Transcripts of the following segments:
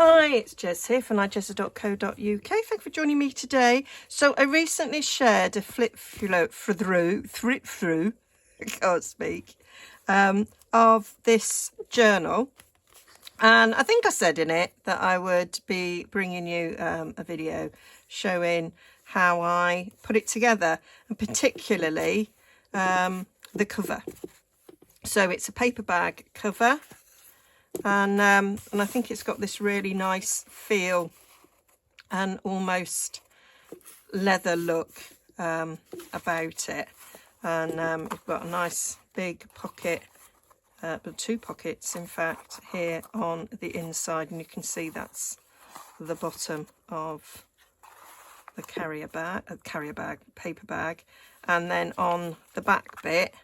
Hi, it's Jez here from Nigezza.co.uk. Thank you for joining me today. So I recently shared a flip through, I can't speak, of this journal. And I think I said in it that I would be bringing you a video showing how I put it together, and particularly the cover. So it's a paper bag cover. And I think it's got this really nice feel and almost leather look about it. And we've got a nice big pocket, two pockets in fact, here on the inside, and you can see that's the bottom of the paper bag. And then on the back bit,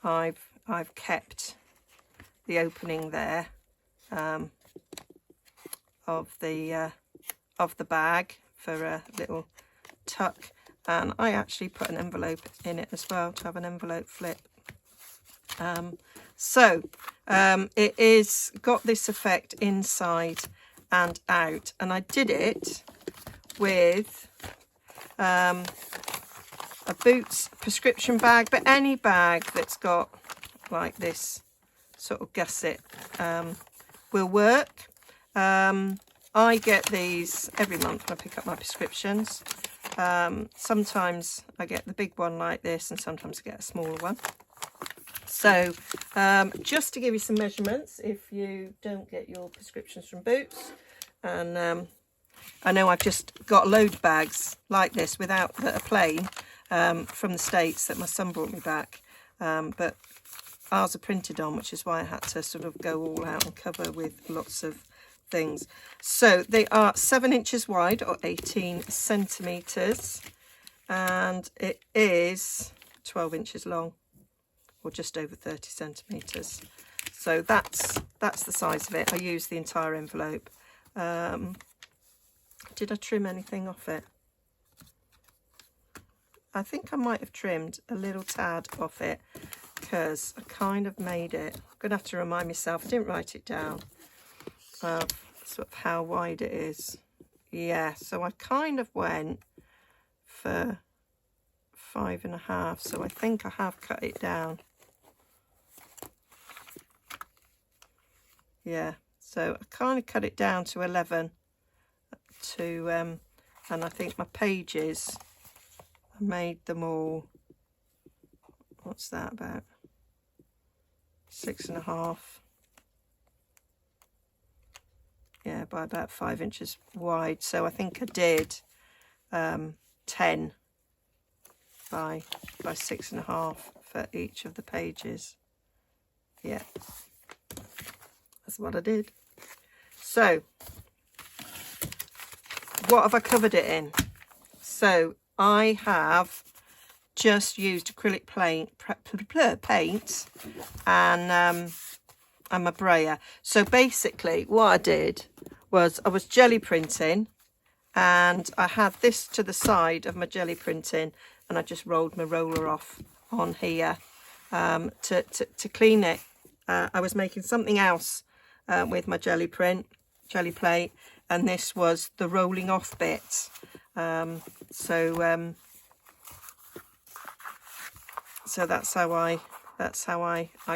I've kept the opening there of the bag for a little tuck, and I actually put an envelope in it as well to have an envelope flip. It is got this effect inside and out, and I did it with a Boots prescription bag, but any bag that's got like this sort of gusset will work. I get these every month when I pick up my prescriptions. Sometimes I get the big one like this, and sometimes I get a smaller one. So just to give you some measurements, if you don't get your prescriptions from Boots, and I know I've just got a load of bags like this without that are plain from the States that my son brought me back, but ours are printed on, which is why I had to sort of go all out and cover with lots of things. So they are 7 inches wide, or 18 centimetres, and it is 12 inches long, or just over 30 centimetres. So that's the size of it. I used the entire envelope. Did I trim anything off it? I think I might have trimmed a little tad off it, because I kind of made it. I'm going to have to remind myself, I didn't write it down, sort of how wide it is. Yeah, so I kind of went for 5.5, so I think I have cut it down. Yeah, so I kind of cut it down to 11 and I think my pages, I made them all, what's that, about 6.5, yeah, by about 5 inches wide. So I think I did 10 by 6.5 for each of the pages. Yeah, that's what I did. So what have I covered it in? So I have just used acrylic paint and my brayer. So basically what I did was I was jelly printing, and I had this to the side of my jelly printing, and I just rolled my roller off on here to clean it. I was making something else with my jelly plate, and this was the rolling off bit. So that's how I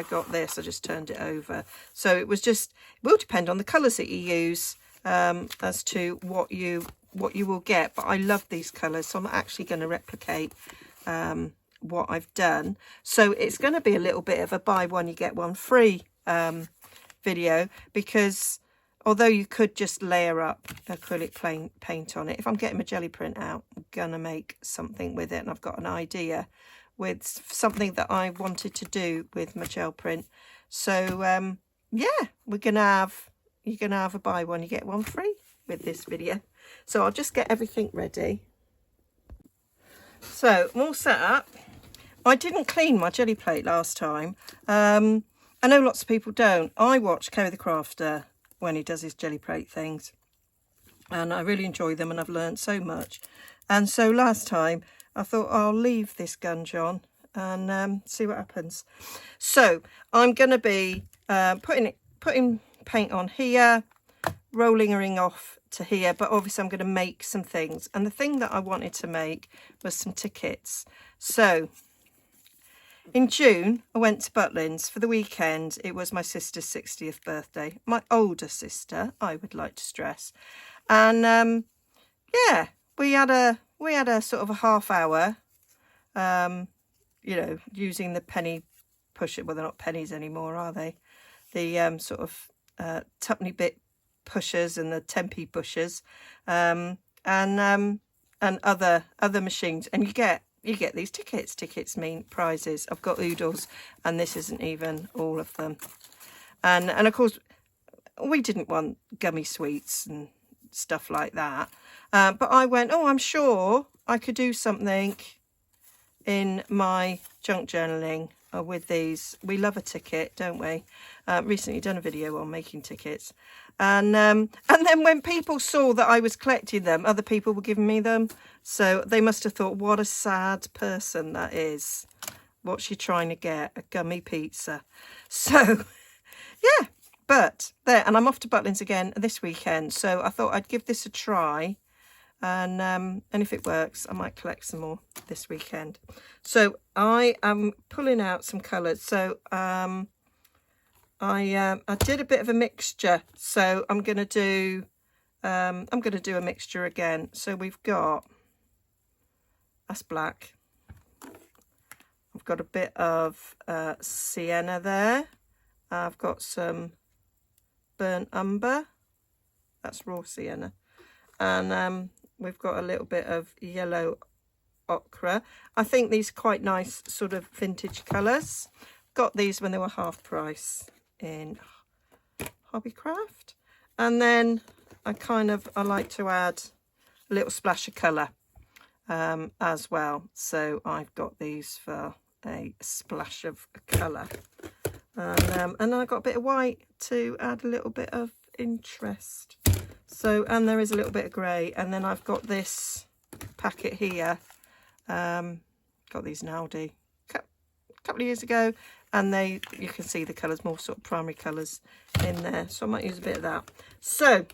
got this. I just turned it over. So it was just, it will depend on the colours that you use as to what you will get. But I love these colours, so I'm actually going to replicate what I've done. So it's going to be a little bit of a buy one you get one free video, because although you could just layer up acrylic paint on it, if I'm getting my jelly print out, I'm going to make something with it, and I've got an idea with something that I wanted to do with my gel print. So yeah, you're gonna have a buy one you get one free with this video. So I'll just get everything ready. So I'm all set up. I didn't clean my jelly plate last time. I know lots of people don't. I watch Kerry the Crafter when he does his jelly plate things, and I really enjoy them, and I've learned so much. And so last time I thought I'll leave this gunge on and see what happens. So I'm going to be putting paint on here, rolling off to here, but obviously I'm going to make some things. And the thing that I wanted to make was some tickets. So in June, I went to Butlins for the weekend. It was my sister's 60th birthday. My older sister, I would like to stress. And yeah, we had a sort of a half hour, you know, using the penny pusher. Well, they're not pennies anymore, are they? The sort of tuppenny bit pushers and the 10p pushers, and other machines. And you get these tickets. Tickets mean prizes. I've got oodles, and this isn't even all of them. And of course, we didn't want gummy sweets and stuff like that. But I went, oh, I'm sure I could do something in my junk journaling with these. We love a ticket, don't we? Recently done a video on making tickets. And then when people saw that I was collecting them, other people were giving me them. So they must have thought, what a sad person that is. What's she trying to get? A gummy pizza. So, yeah. But there, and I'm off to Butlins again this weekend. So I thought I'd give this a try. And if it works, I might collect some more this weekend. So I am pulling out some colours. So I did a bit of a mixture. So I'm going to do a mixture again. So we've got, that's black. I've got a bit of sienna there. I've got some burnt umber. That's raw sienna. And we've got a little bit of yellow ochre. I think these are quite nice sort of vintage colours. Got these when they were half price in Hobbycraft. And then I like to add a little splash of colour as well. So I've got these for a splash of colour. And I got a bit of white to add a little bit of interest. So, and there is a little bit of grey. And then I've got this packet here. Got these in Aldi a couple of years ago. And you can see the colours, more sort of primary colours in there. So I might use a bit of that. So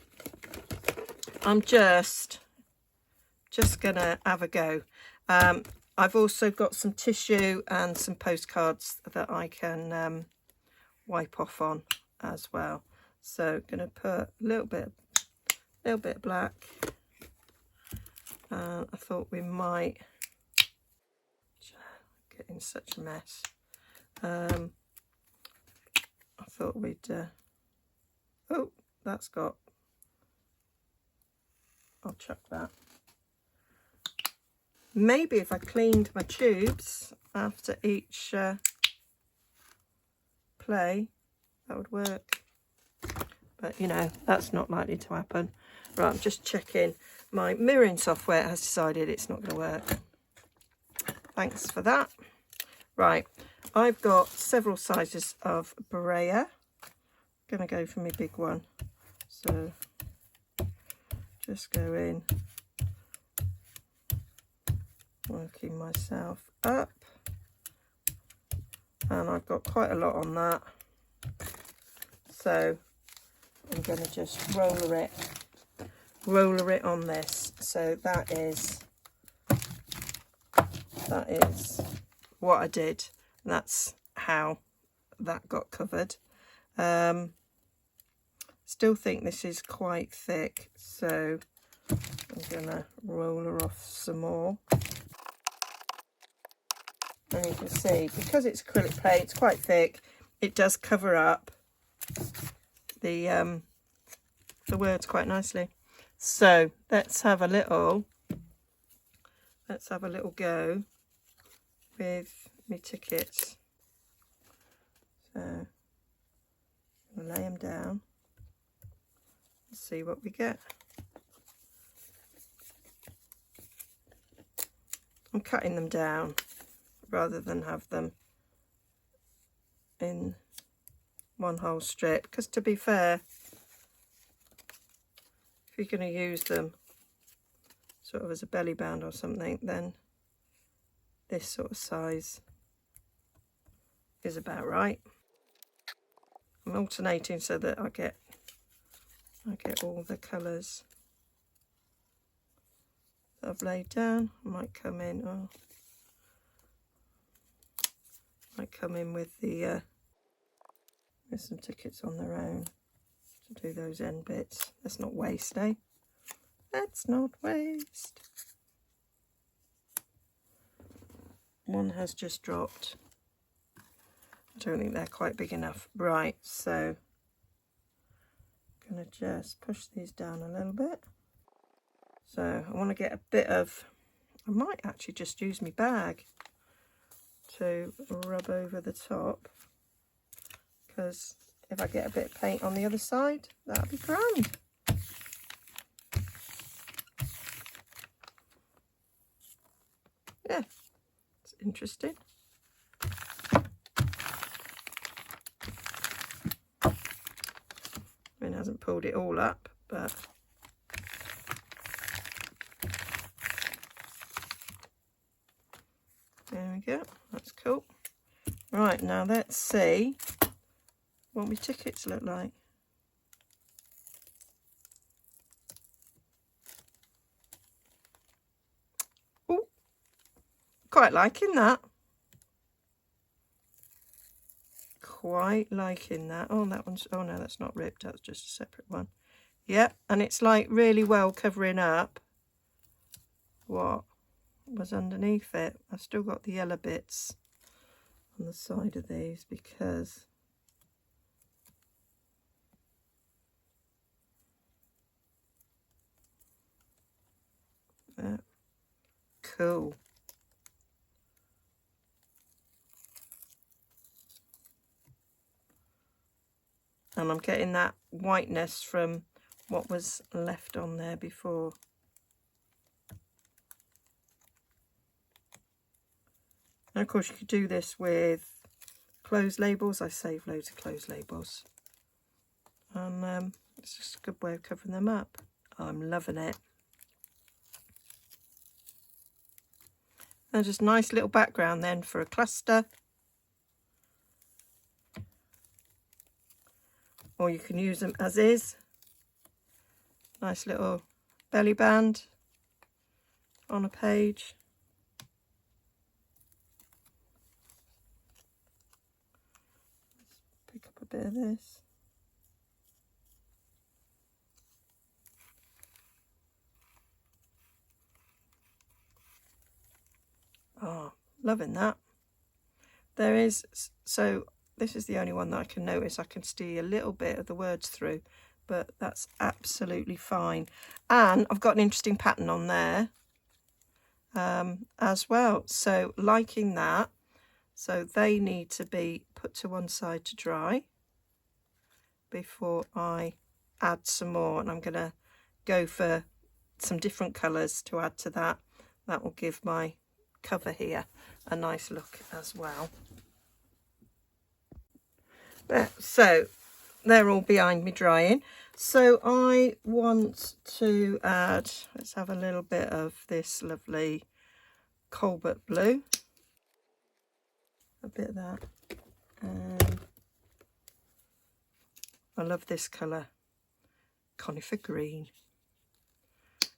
I'm just going to have a go. I've also got some tissue and some postcards that I can wipe off on as well. So going to put a little bit of black. I thought we might get in such a mess. I thought we'd oh, that's got, I'll chuck that. Maybe if I cleaned my tubes after each play, that would work. But, you know, that's not likely to happen. Right, I'm just checking. My mirroring software has decided it's not going to work. Thanks for that. Right, I've got several sizes of Berea. I'm going to go for my big one. So, just go in. Working myself up. And I've got quite a lot on that. So I'm going to just roller it on this. So that is what I did. That's how that got covered. Still think this is quite thick, so I'm going to roller off some more. And you can see, because it's acrylic paint, it's quite thick, it does cover up the words quite nicely. So let's have a little go with my tickets. So we'll lay them down and see what we get. I'm cutting them down rather than have them in one whole strip, because to be fair, if you're going to use them sort of as a belly band or something, then this sort of size is about right. I'm alternating so that I get I get all the colours that I've laid down. I might come in, might come in with the with some tickets on their own to do those end bits. Let's not waste, eh? Let's not waste. One has just dropped. I don't think they're quite big enough. Right, so I'm going to just push these down a little bit. So I want to get a bit of, I might actually just use my bag to rub over the top, because if I get a bit of paint on the other side, that'll be grand. Yeah, it's interesting. I mean, it hasn't pulled it all up, but there we go. That's cool. Right, now let's see what my tickets look like. Oh, quite liking that. Quite liking that. Oh, that one's, oh no, that's not ripped. That's just a separate one. Yep, and it's like really well covering up what was underneath it. I've still got the yellow bits on the side of these because cool. And I'm getting that whiteness from what was left on there before. And of course you could do this with closed labels. I save loads of closed labels. And it's just a good way of covering them up. I'm loving it. And just nice little background then for a cluster. Or you can use them as is. Nice little belly band on a page. Let's pick up a bit of this. Oh, loving that. There is, so this is the only one that I can notice. I can see a little bit of the words through, but that's absolutely fine. And I've got an interesting pattern on there as well. So liking that. So they need to be put to one side to dry before I add some more. And I'm going to go for some different colours to add to that. That will give my cover here a nice look as well. So they're all behind me drying. So I want to add, let's have a little bit of this lovely cobalt blue. A bit of that. I love this colour, conifer green.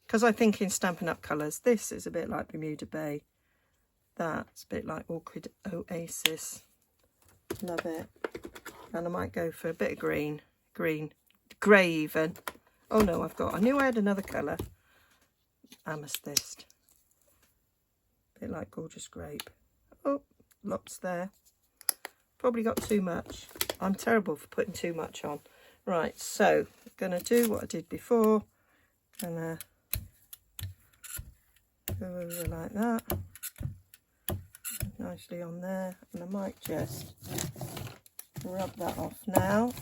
Because I think in Stampin' Up colours, this is a bit like Bermuda Bay. That's a bit like Orchid Oasis. Love it. And I might go for a bit of green, grey even. Oh no, I knew I had another colour. Amethyst. A bit like Gorgeous Grape. Oh, lots there. Probably got too much. I'm terrible for putting too much on. Right, so I'm going to do what I did before. Gonna go over like that. Nicely on there. And I might just rub that off now.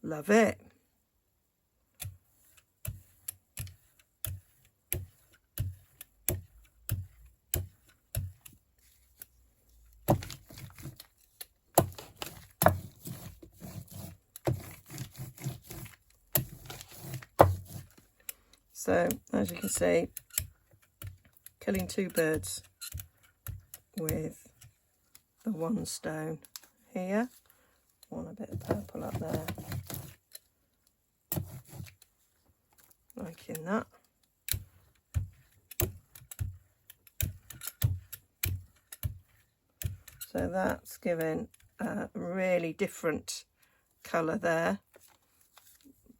Love it. So as you can see, killing two birds with the one stone here. want a bit of purple up there. Liking that. So that's giving a really different colour there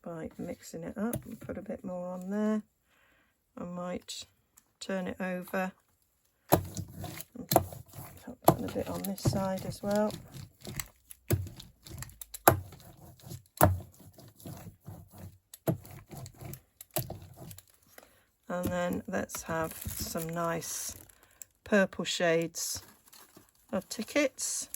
by mixing it up and put a bit more on there. I might turn it over and put a bit on this side as well. And then let's have some nice purple shades of tickets.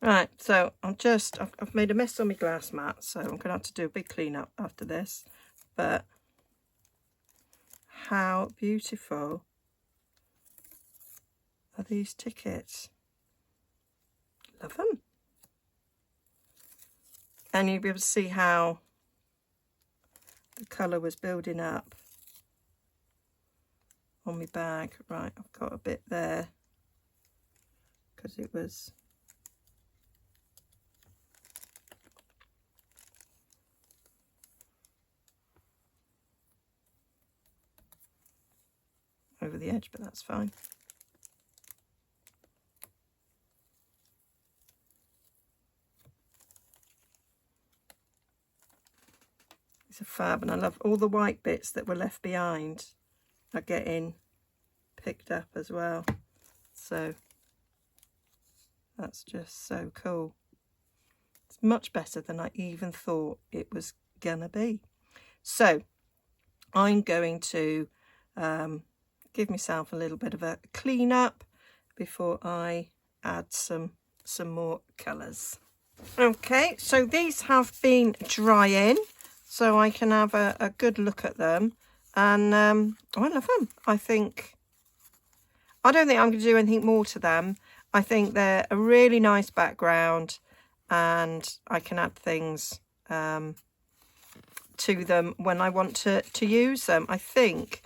Right, so I've made a mess on my glass mat, so I'm going to have to do a big clean up after this. But how beautiful are these tickets? Love them. And you'll be able to see how the colour was building up on my bag. Right, I've got a bit there because it was over the edge, but that's fine. It's a fab, and I love all the white bits that were left behind are getting picked up as well. So that's just so cool. It's much better than I even thought it was gonna be. So I'm going to give myself a little bit of a clean up before I add some more colours. Okay, so these have been drying, so I can have a good look at them, and I love them. I don't think I'm going to do anything more to them. I think they're a really nice background, and I can add things to them when I want to use them. I think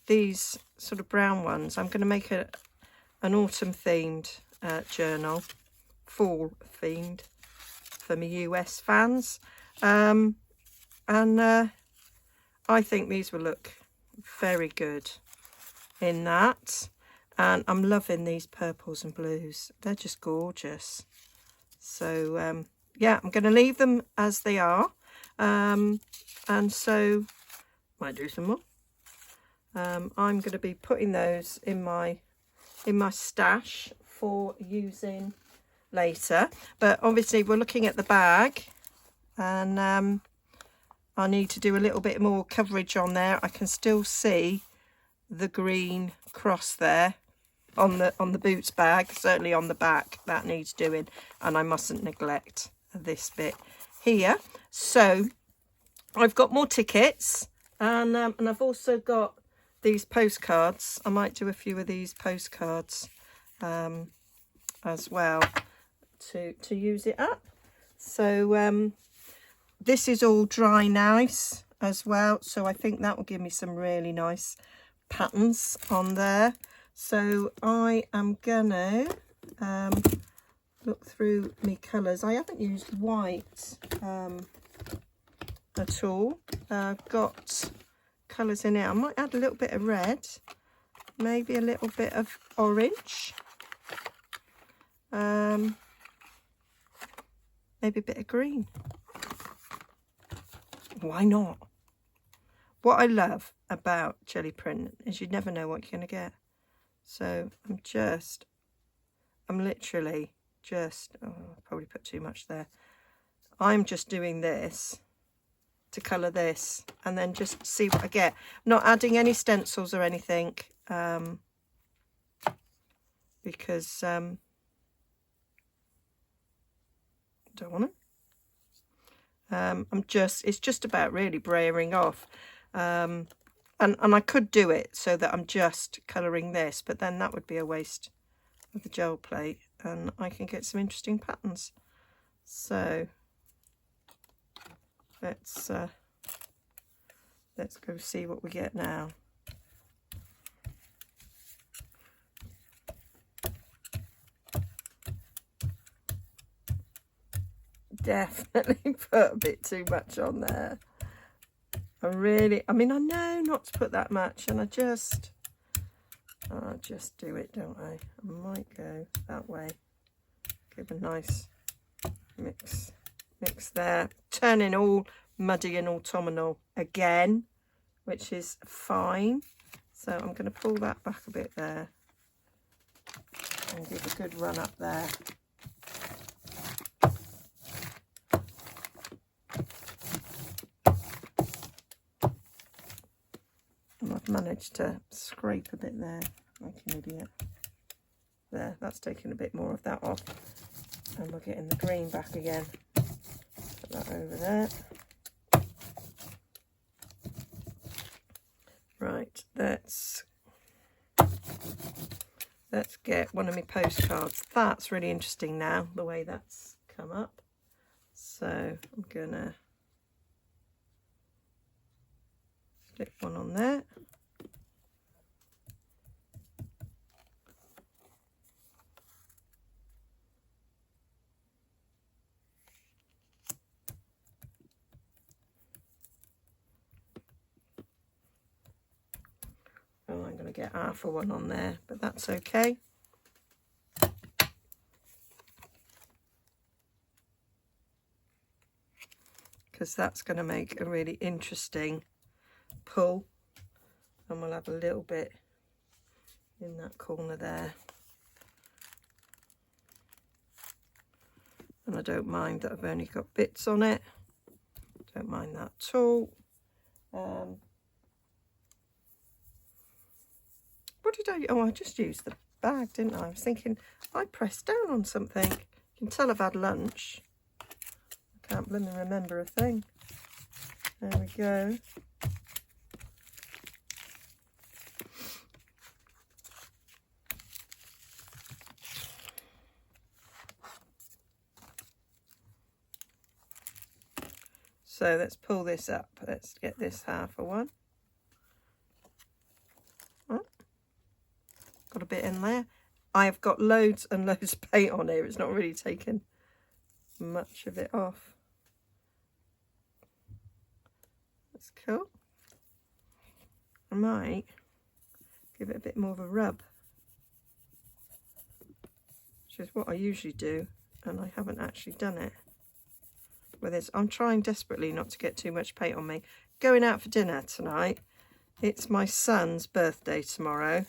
these sort of brown ones, I'm going to make an autumn themed journal, fall themed for my US fans, and I think these will look very good in that. And I'm loving these purples and blues, they're just gorgeous. So yeah, I'm going to leave them as they are, and so might do some more. I'm going to be putting those in my stash for using later. But obviously we're looking at the bag, and I need to do a little bit more coverage on there. I can still see the green cross there on the boots bag, certainly on the back. That needs doing, and I mustn't neglect this bit here. So I've got more tickets, and I've also got these postcards. I might do a few of these postcards as well to use it up. So this is all dry nice as well, so I think that will give me some really nice patterns on there. So I am gonna look through my colours. I haven't used white at all. I've got colours in it. I might add a little bit of red, maybe a little bit of orange, maybe a bit of green. Why not? What I love about Gelli print is you never know what you're going to get. So I'm literally just, oh, I probably put too much there. I'm just doing this to colour this and then just see what I get. Not adding any stencils or anything, because don't want to. it's just about really brayering off. And I could do it so that I'm just colouring this, but then that would be a waste of the gel plate, and I can get some interesting patterns. So let's go see what we get now. Definitely put a bit too much on there. I mean, I know not to put that much, and I just do it, don't I? I might go that way. Give a nice mix there. Turning all muddy and autumnal again, which is fine. So I'm going to pull that back a bit there and give a good run up there. And I've managed to scrape a bit there, like an idiot. There, that's taken a bit more of that off. And we're getting the green back again. Put that over there. Right, let's get one of my postcards. That's really interesting now, the way that's come up. So I'm gonna stick one on there. Oh, I'm going to get half a one on there, but that's okay. Because that's going to make a really interesting pull. And we'll have a little bit in that corner there. And I don't mind that I've only got bits on it. Don't mind that at all. What did I... Oh, I just used the bag, didn't I? I was thinking I pressed down on something. You can tell I've had lunch. I can't blooming remember a thing. There we go. So let's pull this up. Let's get this half a one. Got a bit in there. I've got loads and loads of paint on here. It's not really taken much of it off. That's cool. I might give it a bit more of a rub, which is what I usually do, and I haven't actually done it with this. I'm trying desperately not to get too much paint on me. Going out for dinner tonight. It's my son's birthday tomorrow.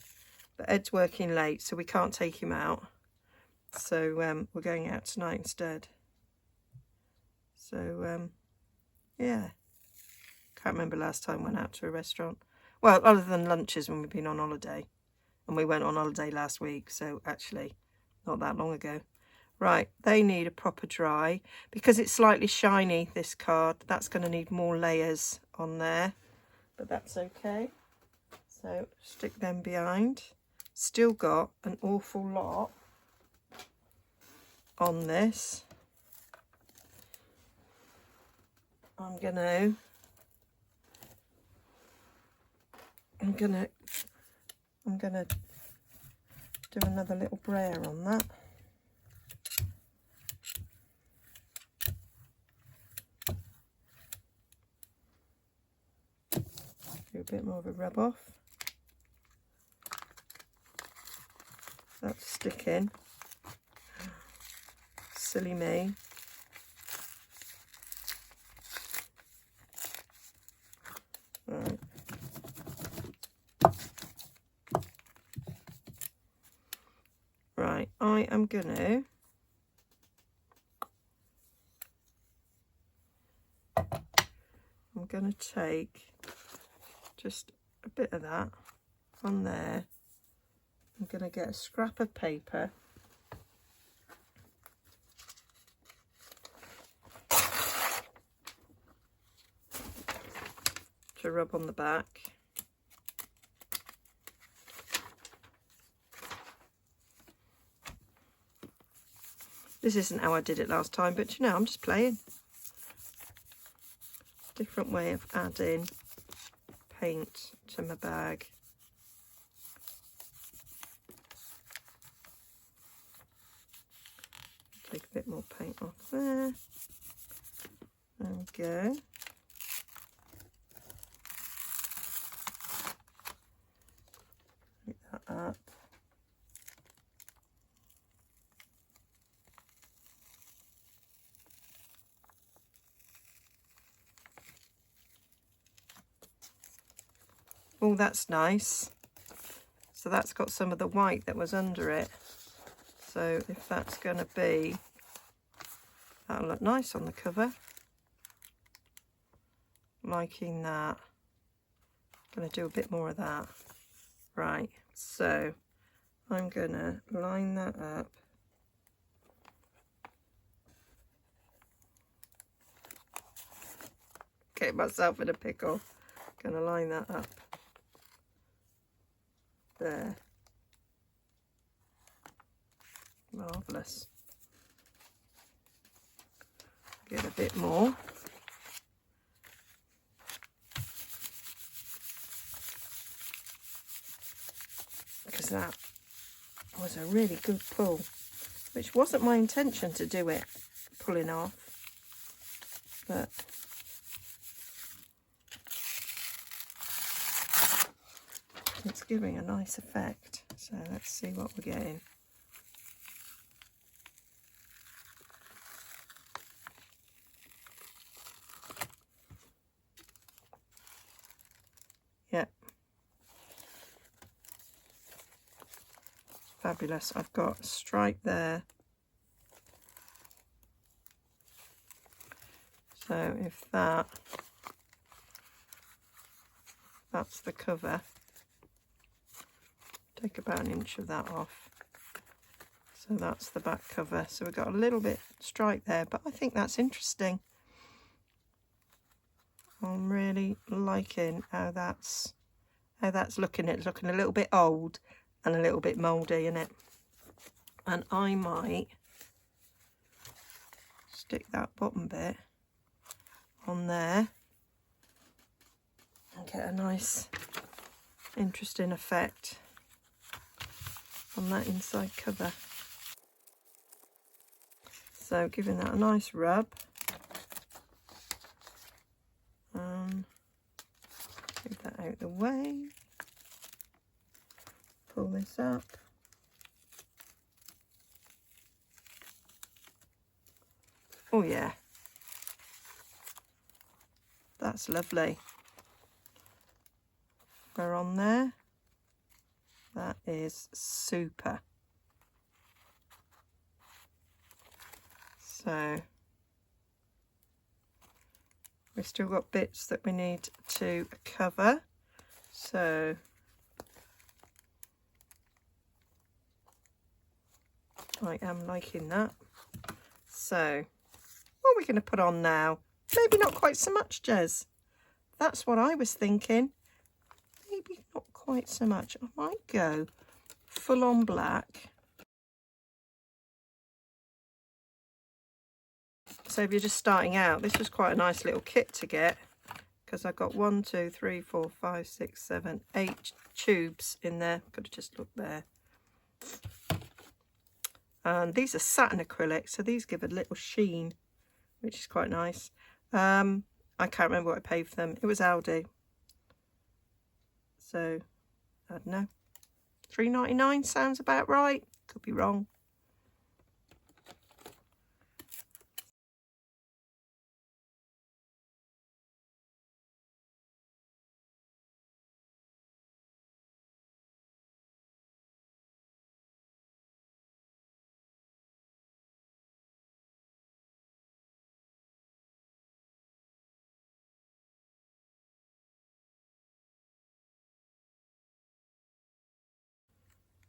But Ed's working late, so we can't take him out. So we're going out tonight instead. So, yeah. Can't remember last time we went out to a restaurant. Well, other than lunches when we've been on holiday. And we went on holiday last week, so actually not that long ago. Right, they need a proper dry. Because it's slightly shiny, this card, that's going to need more layers on there. But that's okay. So stick them behind. Still got an awful lot on this. I'm gonna do another little brayer on that. Do a bit more of a rub off. That's sticking. Silly me. Right. Right, I am gonna take just a bit of that on there. I'm going to get a scrap of paper to rub on the back. This isn't how I did it last time, but you know, I'm just playing. Different way of adding paint to my bag. Take a bit more paint off there. There we go. Pick that up. Oh, that's nice. So that's got some of the white that was under it. So if that's going to be, that'll look nice on the cover. Liking that. Going to do a bit more of that. Right, so I'm going to line that up. Get myself in a pickle. Going to line that up. There. Marvellous. Get a bit more. Because that was a really good pull, which wasn't my intention to do it, pulling off, but it's giving a nice effect. So let's see what we're getting. Yep. Fabulous. I've got a stripe there. So if that's the cover, take about an inch of that off. So that's the back cover. So we've got a little bit stripe there, but I think that's interesting. I'm really liking how that's looking. It's looking a little bit old and a little bit mouldy, isn't it? And I might stick that bottom bit on there and get a nice interesting effect on that inside cover. So giving that a nice rub. Move that out the way. Pull this up. Oh yeah. That's lovely. We're on there. That is super. So we've still got bits that we need to cover. So I am liking that. So what are we going to put on now? Maybe not quite so much, Jez. That's what I was thinking. Maybe not quite so much. I might go full on black. So if you're just starting out, this was quite a nice little kit to get, because I got 1, 2, 3, 4, 5, 6, 7, 8 tubes in there. Could have just looked there. And these are satin acrylic, so these give a little sheen, which is quite nice. I can't remember what I paid for them. It was Aldi. So, I don't know. £3.99 sounds about right. Could be wrong.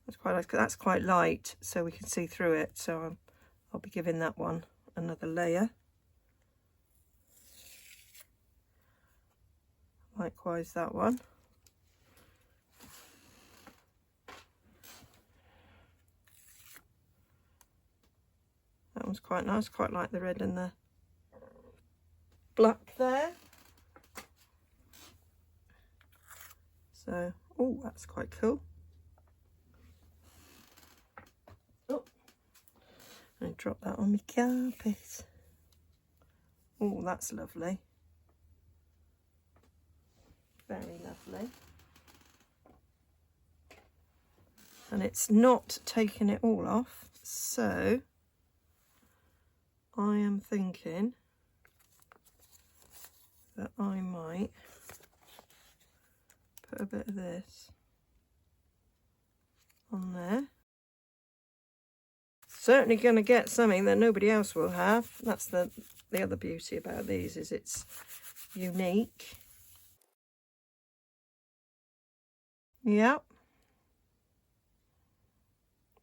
That's quite nice, 'cause that's quite light, so we can see through it. So I'll be giving that one another layer. Likewise that one. That one's quite nice, quite like the red and the black there. So, oh, that's quite cool. Oh, I dropped that on my carpet. Oh, that's lovely. Very lovely. And it's not taking it all off, so I am thinking that I might put a bit of this on there. Certainly going to get something that nobody else will have. That's the other beauty about these, is it's unique. Yep.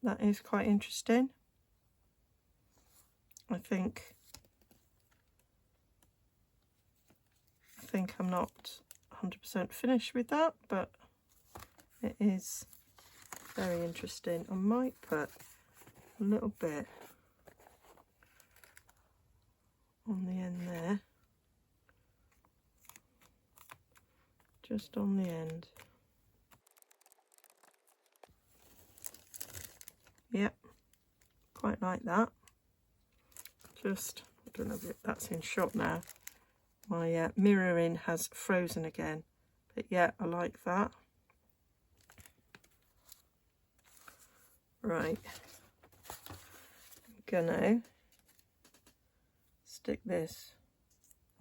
That is quite interesting. I think I'm not 100% finished with that, but it is very interesting. I might put a little bit on the end there, just on the end. Yep, quite like that. Just, I don't know if that's in shot now. My mirroring has frozen again, but yeah, I like that. Right, I'm gonna stick this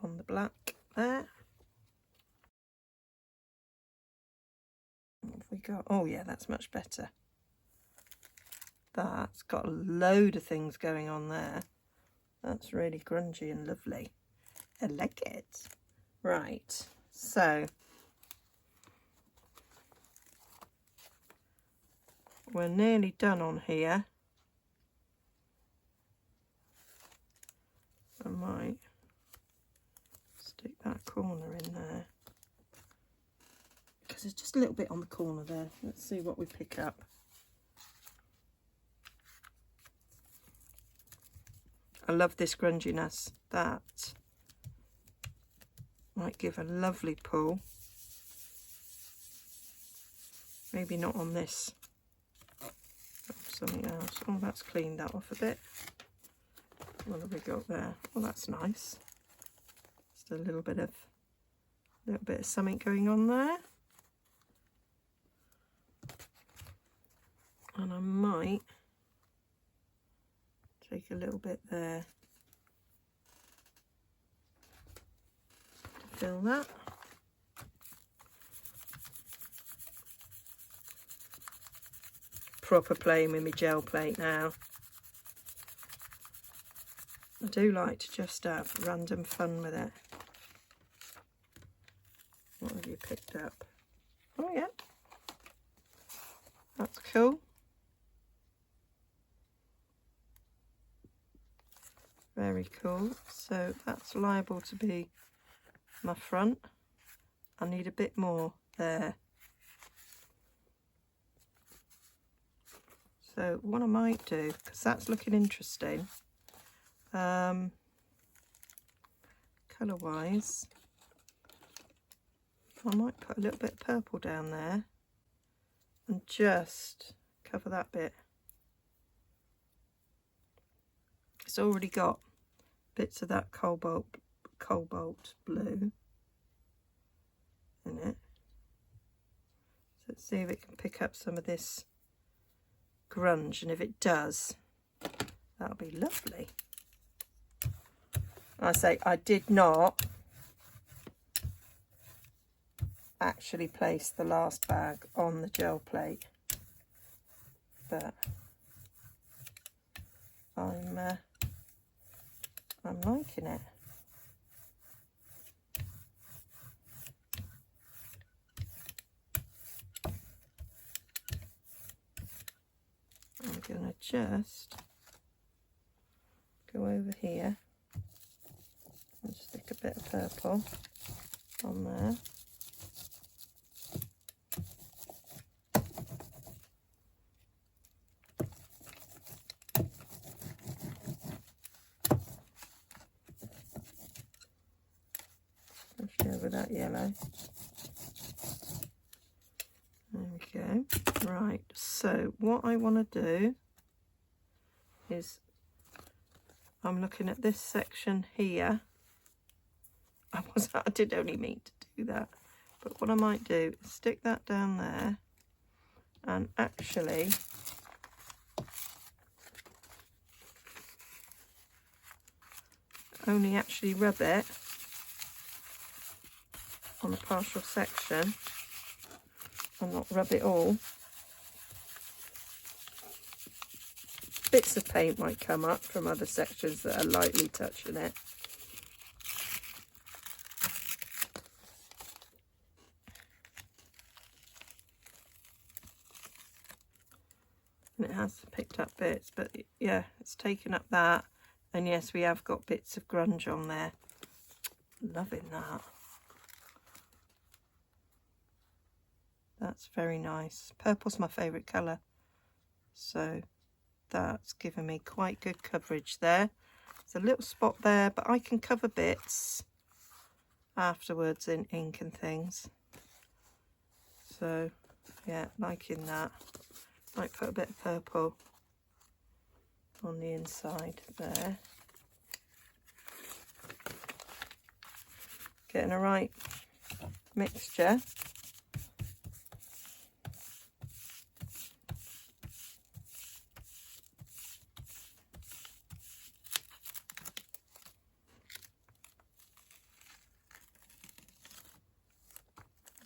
on the black there. What have we got? Oh yeah, that's much better. That's got a load of things going on there. That's really grungy and lovely. I like it. Right, so we're nearly done on here. I might stick that corner in there, because there's just a little bit on the corner there. Let's see what we pick up. I love this grunginess. That might give a lovely pull. Maybe not on this. Something else. Oh, that's cleaned that off a bit. What have we got there? Oh, that's nice. Just a little bit of something going on there. And I might take a little bit there to fill that. Proper playing with my gel plate now. I do like to just have random fun with it. What have you picked up? Oh yeah, that's cool. Very cool. So that's liable to be my front. I need a bit more there. So what I might do, because that's looking interesting, colour wise, I might put a little bit of purple down there and just cover that bit. It's already got bits of that cobalt blue in it. So let's see if it can pick up some of this grunge, and if it does, that'll be lovely. I say I did not actually place the last bag on the gel plate, but I'm liking it. I'm gonna just go over here and stick a bit of purple on there. yellow. There we go. Right, so what I want to do is, I'm looking at this section here. I did only mean to do that, but what I might do is stick that down there and actually only rub it on a partial section and not rub it all. Bits of paint might come up from other sections that are lightly touching it. And it has picked up bits, but yeah, it's taken up that. And yes, we have got bits of grunge on there. Loving that. That's very nice. Purple's my favourite colour. So that's given me quite good coverage there. There's a little spot there, but I can cover bits afterwards in ink and things. So yeah, liking that. Might put a bit of purple on the inside there. Getting a right mixture.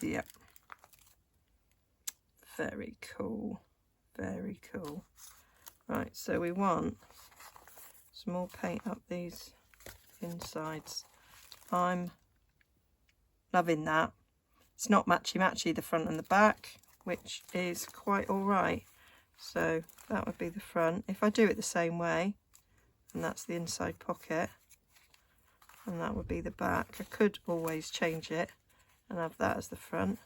Yep. Very cool. Very cool. Right, so we want some more paint up these insides. I'm loving that. It's not matchy-matchy, the front and the back, which is quite all right. So that would be the front. If I do it the same way, and that's the inside pocket, and that would be the back. I could always change it and have that as the front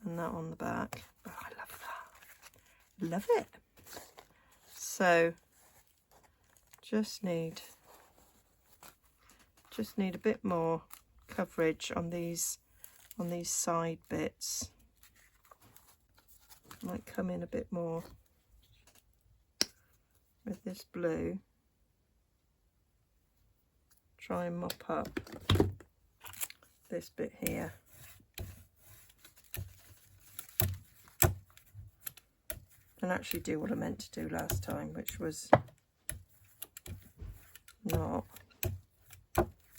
and that on the back. But I love that. Love it. So just need a bit more coverage on these side bits. Might come in a bit more with this blue. Try and mop up this bit here. And actually do what I meant to do last time, which was not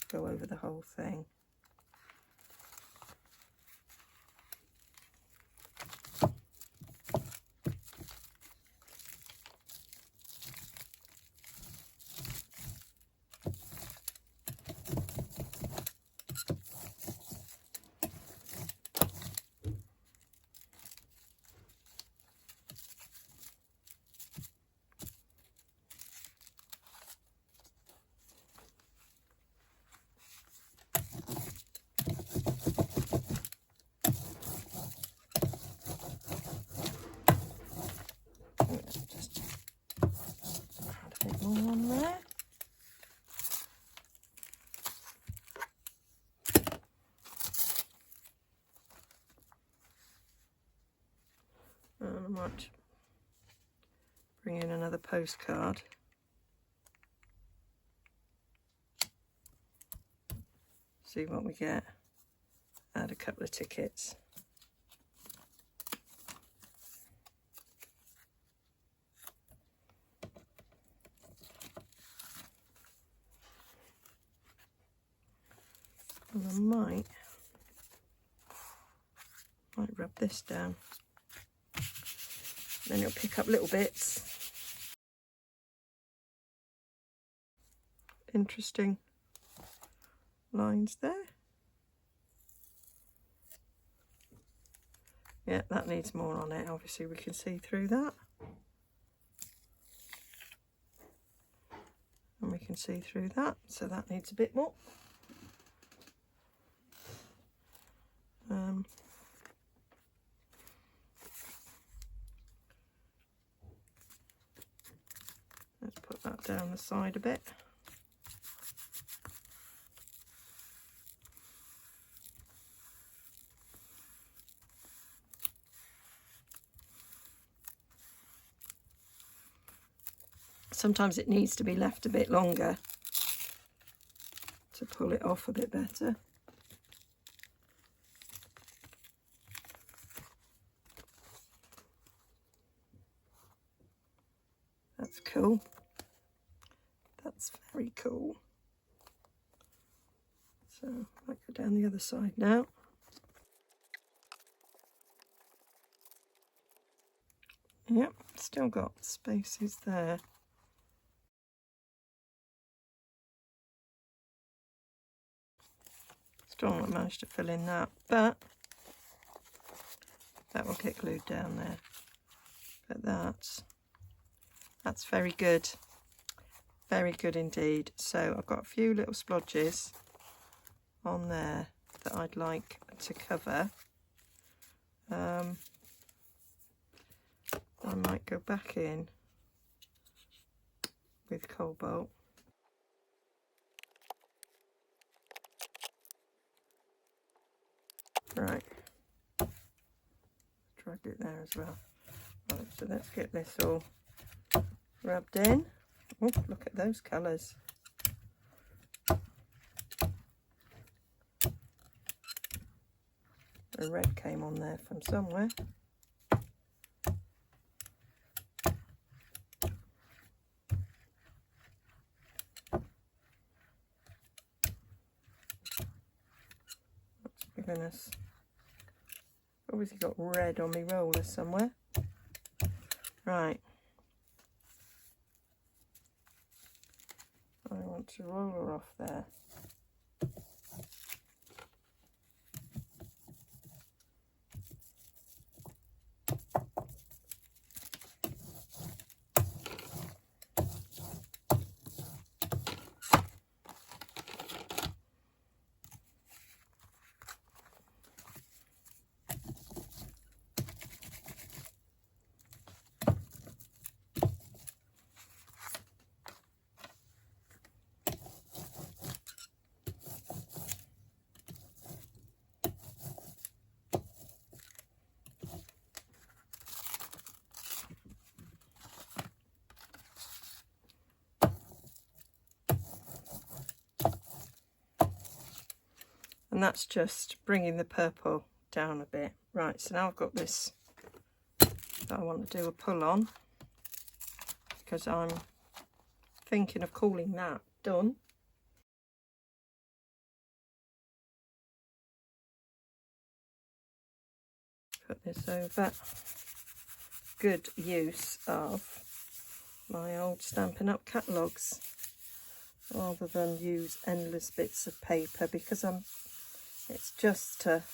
go over the whole thing. On there. And I might bring in another postcard. See what we get. Add a couple of tickets. And I might rub this down. Then it'll pick up little bits. Interesting lines there. Yeah, that needs more on it. Obviously we can see through that. And we can see through that, so that needs a bit more. Let's put that down the side a bit. Sometimes it needs to be left a bit longer to pull it off a bit better. That's cool. That's very cool. So I might go down the other side now. Yep, still got spaces there. Still not managed to fill in that, but that will get glued down there. But that's very good. Very good indeed. So I've got a few little splodges on there that I'd like to cover. I might go back in with cobalt. Right, dragged it there as well. Right, so let's get this all rubbed in. Oh, look at those colours. The red came on there from somewhere. That's giving us, obviously got red on my roller somewhere. Right. I want to roll her off there. And that's just bringing the purple down a bit. Right, so now I've got this that I want to do a pull on, because I'm thinking of calling that done. Put this over. Good use of my old Stampin' Up catalogues, rather than use endless bits of paper, because it's just to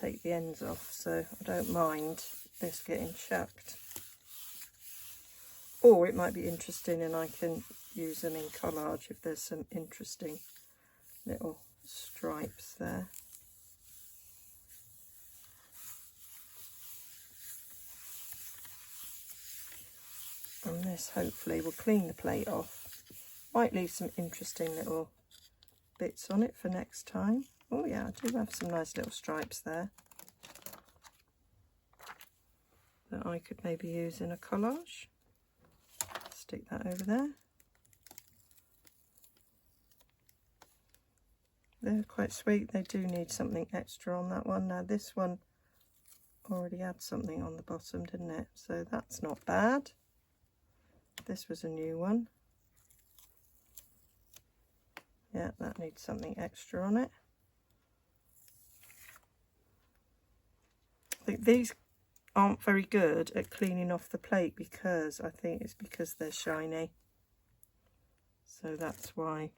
take the ends off, so I don't mind this getting chucked. Or it might be interesting and I can use them in collage if there's some interesting little stripes there. And this hopefully will clean the plate off. Might leave some interesting little bits on it for next time. Oh yeah, I do have some nice little stripes there that I could maybe use in a collage. Stick that over there. They're quite sweet. They do need something extra on that one. Now this one already had something on the bottom, didn't it? So that's not bad. This was a new one. Yeah, that needs something extra on it. I think these aren't very good at cleaning off the plate, because I think it's because they're shiny. So that's why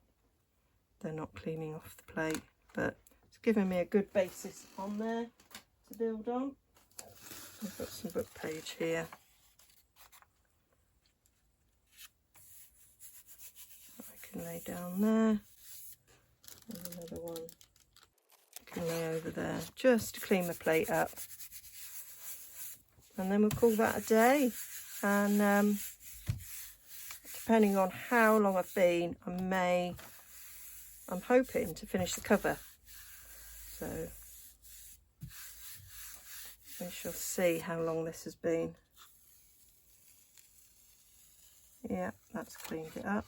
they're not cleaning off the plate. But it's giving me a good basis on there to build on. I've got some book page here. I can lay down there. There's another one. I can lay over there just to clean the plate up. And then we'll call that a day. And depending on how long I've been, I'm hoping to finish the cover. So we shall see how long this has been. Yeah, that's cleaned it up.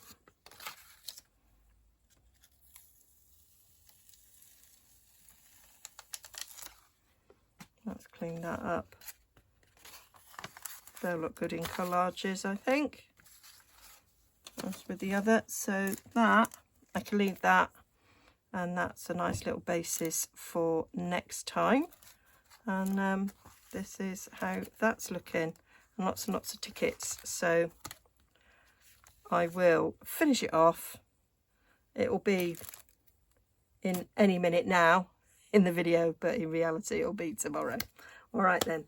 Let's clean that up. They'll look good in collages, I think. As with the other. So that, I can leave that. And that's a nice little basis for next time. And this is how that's looking. And lots of tickets. So I will finish it off. It will be in any minute now in the video, but in reality it'll be tomorrow. All right then.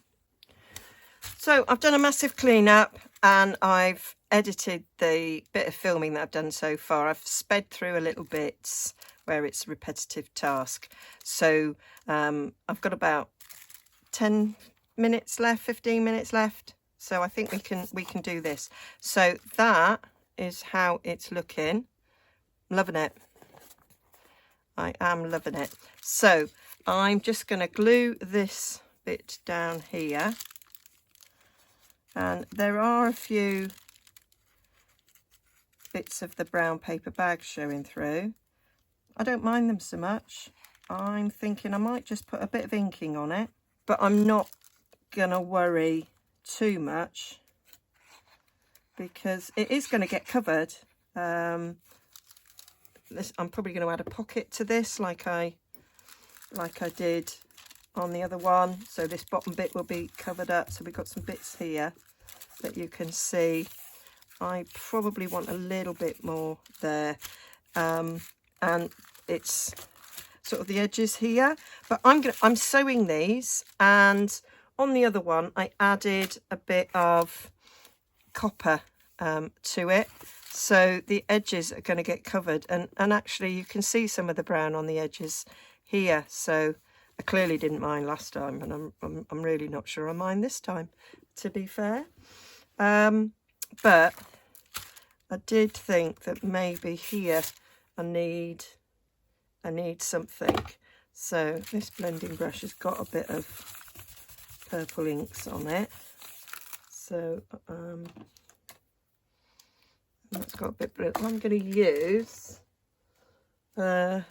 So I've done a massive cleanup and I've edited the bit of filming that I've done so far. I've sped through a little bits where it's a repetitive task. So I've got about 10 minutes left, 15 minutes left. So I think we can do this. So that is how it's looking. Loving it. I am loving it. So I'm just going to glue this bit down here. And there are a few bits of the brown paper bag showing through. I don't mind them so much. I'm thinking I might just put a bit of inking on it, but I'm not gonna worry too much because it is going to get covered. I'm probably going to add a pocket to this like I did on the other one. So this bottom bit will be covered up. So we've got some bits here that you can see. I probably want a little bit more there. And it's sort of the edges here, but I'm sewing these, and on the other one I added a bit of copper to it, so the edges are going to get covered, and actually you can see some of the brown on the edges here. So I clearly didn't mind last time, and I'm really not sure I mind this time, to be fair. But I did think that maybe here I need something. So this blending brush has got a bit of purple inks on it. So that's got a bit blue. I'm going to use a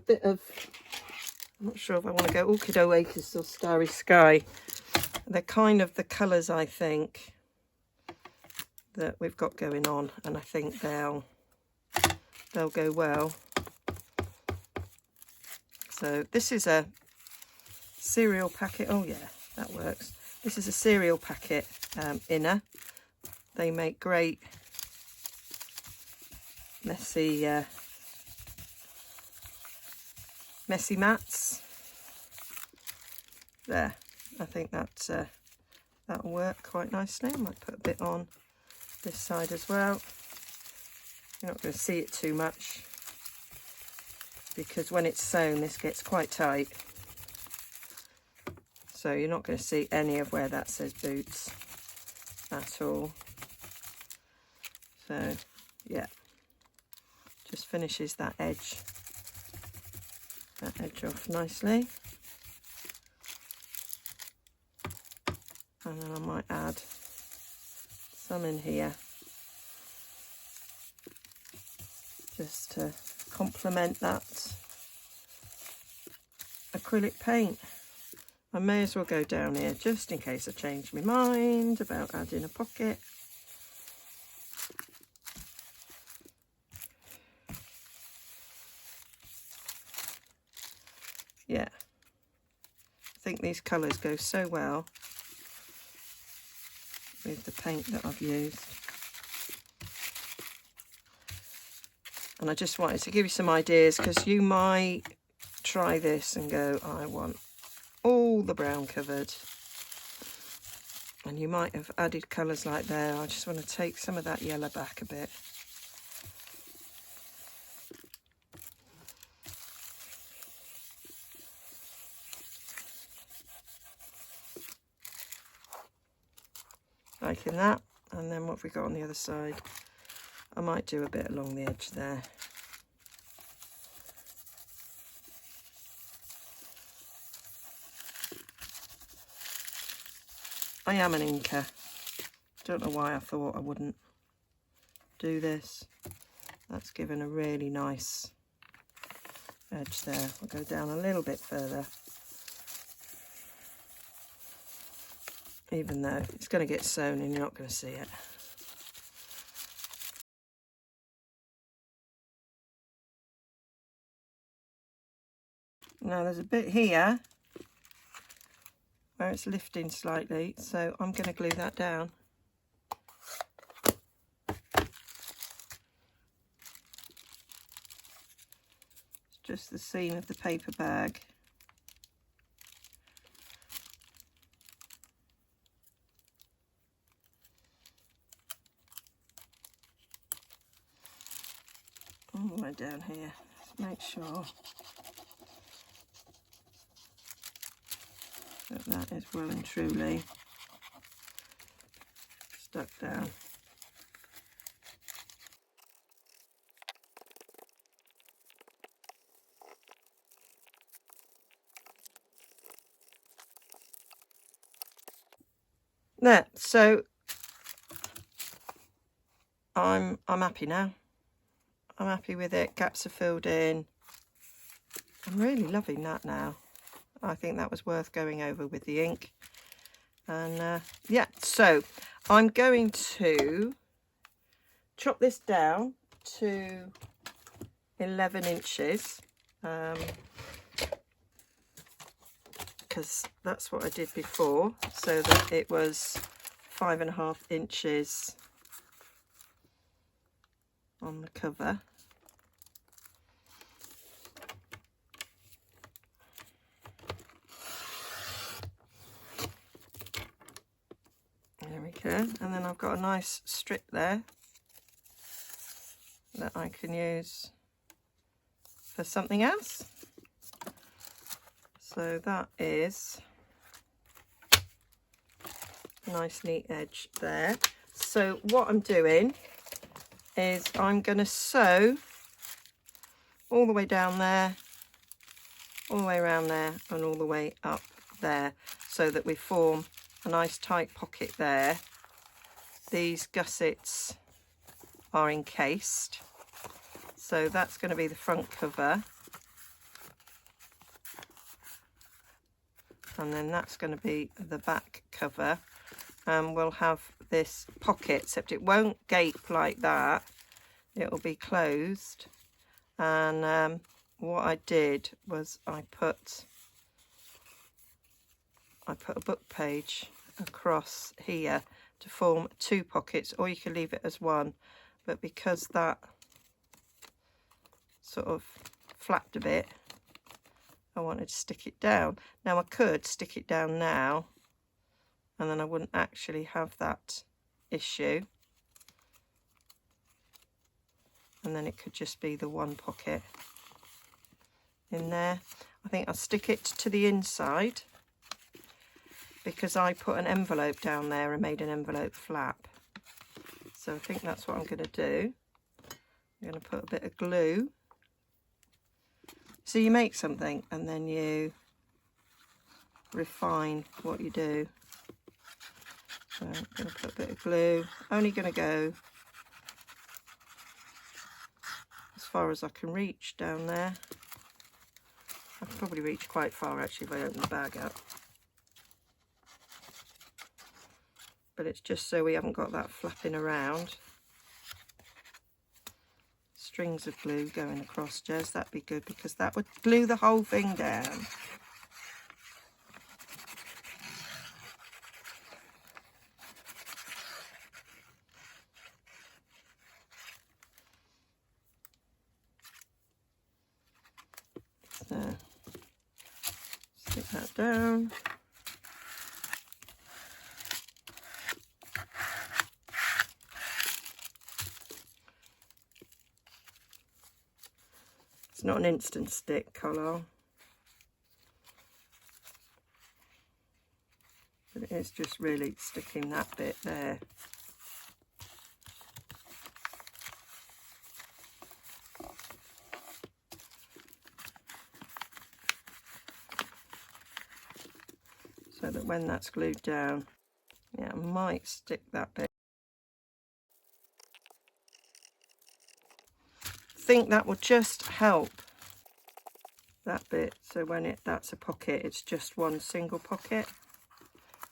bit of, I'm not sure if I want to go Orchid Oasis or Starry Sky. They're kind of the colours I think that we've got going on, and I think they'll go well. So this is a cereal packet. Oh yeah, that works. This is a cereal packet inner. They make great messy mats. There, I think that'll work quite nicely. I might put a bit on this side as well. You're not going to see it too much because when it's sewn this gets quite tight, so you're not going to see any of where that says boots at all. So yeah, just finishes that edge off nicely, and then I might add some in here just to complement that acrylic paint. I may as well go down here just in case I change my mind about adding a pocket. Yeah, I think these colours go so well with the paint that I've used. And I just wanted to give you some ideas, because you might try this and go, I want all the brown covered. And you might have added colours like there. I just want to take some of that yellow back a bit. Liking that. And then what have we got on the other side? I might do a bit along the edge there. I am an inker. Don't know why I thought I wouldn't do this. That's given a really nice edge there. I'll go down a little bit further. Even though it's going to get sewn and you're not going to see it. Now there's a bit here where it's lifting slightly, so I'm going to glue that down. It's just the seam of the paper bag. All the way down here. Let's make sure that that is well and truly stuck down. There, so I'm happy now. I'm happy with it. Gaps are filled in. I'm really loving that now. I think that was worth going over with the ink. And yeah, so I'm going to chop this down to 11 inches because that's what I did before, so that it was 5.5 inches on the cover. There we go, and then I've got a nice strip there that I can use for something else. So that is a nice neat edge there. So what I'm doing is I'm going to sew all the way down there, all the way around there, and all the way up there, so that we form a nice tight pocket there. These gussets are encased, so that's going to be the front cover, and then that's going to be the back cover, and we'll have this pocket, except it won't gape like that, it will be closed. And what I did was I put a book page across here to form 2 pockets, or you can leave it as one, but because that sort of flapped a bit, I wanted to stick it down. Now I could stick it down now and then I wouldn't actually have that issue, and then it could just be the one pocket in there. I think I'll stick it to the inside because I put an envelope down there and made an envelope flap. So I think that's what I'm going to do. I'm going to put a bit of glue. So you make something and then you refine what you do. So I'm going to put a bit of glue. Only going to go as far as I can reach down there. I can probably reach quite far actually if I open the bag up. But it's just so we haven't got that flapping around. Strings of glue going across, Jez, that'd be good because that would glue the whole thing down. So, stick that down. It's not an instant stick colour, but it is just really sticking that bit there. So that when that's glued down, yeah, I might stick that bit think that will just help that bit. So when that's a pocket, it's just one single pocket.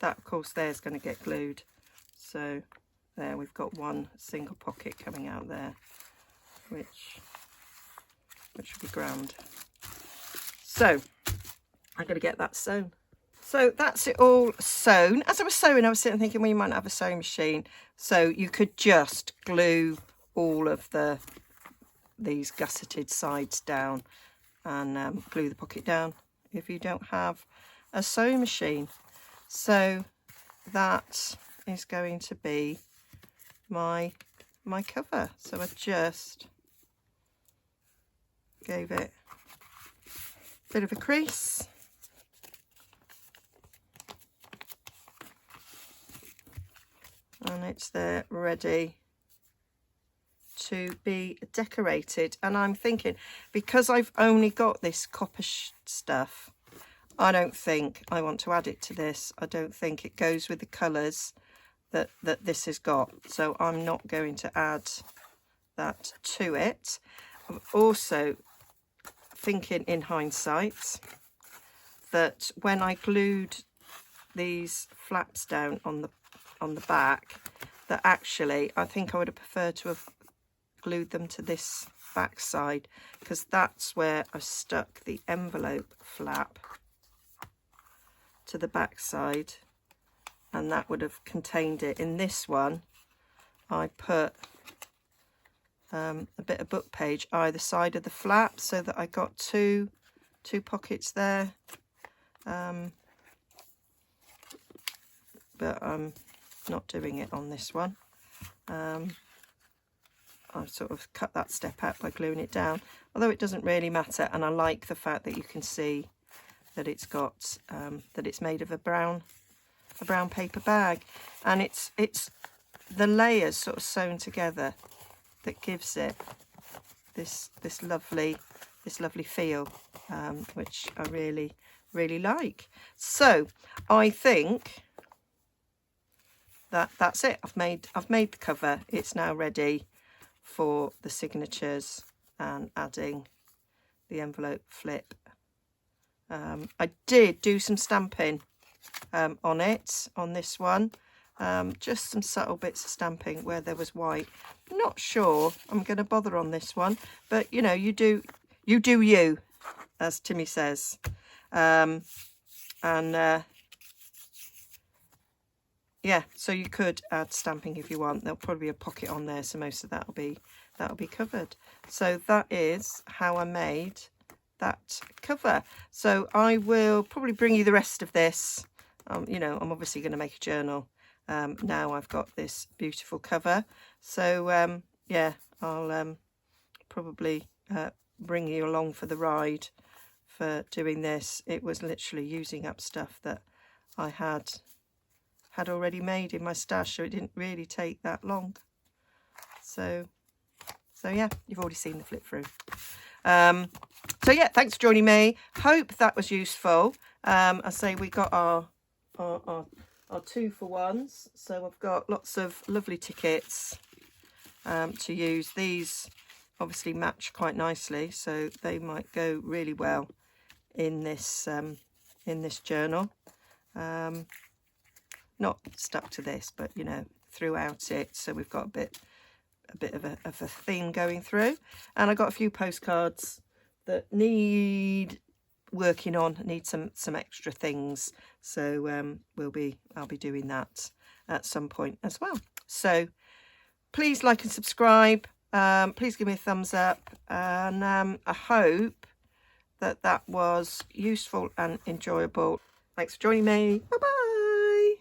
That, of course, there's going to get glued. So there, we've got one single pocket coming out there, which would be grand. So I'm going to get that sewn. So that's it all sewn. As I was sewing, I was sitting thinking, well, you might not have a sewing machine, so you could just glue all of these gusseted sides down and glue the pocket down if you don't have a sewing machine. So that is going to be my cover. So I just gave it a bit of a crease. And it's there ready to be decorated. And I'm thinking, because I've only got this copper stuff, I don't think I want to add it to this. I don't think it goes with the colours that this has got. So I'm not going to add that to it. I'm also thinking in hindsight that when I glued these flaps down on the back, that actually I think I would have preferred to have glued them to this back side, because that's where I stuck the envelope flap to the back side, and that would have contained it. In this one I put a bit of book page either side of the flap so that I got two pockets there, but I'm not doing it on this one. I've sort of cut that step out by gluing it down, although it doesn't really matter. And I like the fact that you can see that it's got that it's made of a brown paper bag, and it's the layers sort of sewn together that gives it this lovely feel, which I really like. So I think that's it. I've made the cover. It's now ready for the signatures and adding the envelope flip. I did do some stamping on this one, just some subtle bits of stamping where there was white. Not sure I'm going to bother on this one, but you know, you do you, as Timmy says. Yeah, so you could add stamping if you want. There'll probably be a pocket on there, so most of that'll be covered. So that is how I made that cover. So I will probably bring you the rest of this. You know, I'm obviously going to make a journal now I've got this beautiful cover. So yeah, I'll probably bring you along for the ride for doing this. It was literally using up stuff that I had already made in my stash, so it didn't really take that long. So yeah, you've already seen the flip through. So yeah, thanks for joining me. Hope that was useful. I say we got our 2-for-1s, so I've got lots of lovely tickets to use. These obviously match quite nicely, so they might go really well in this journal. Not stuck to this, but you know, throughout it, so we've got a bit of a theme going through. And I got a few postcards that need working on, need some extra things, so I'll be doing that at some point as well. So please like and subscribe, please give me a thumbs up, and I hope that was useful and enjoyable. Thanks for joining me. Bye bye.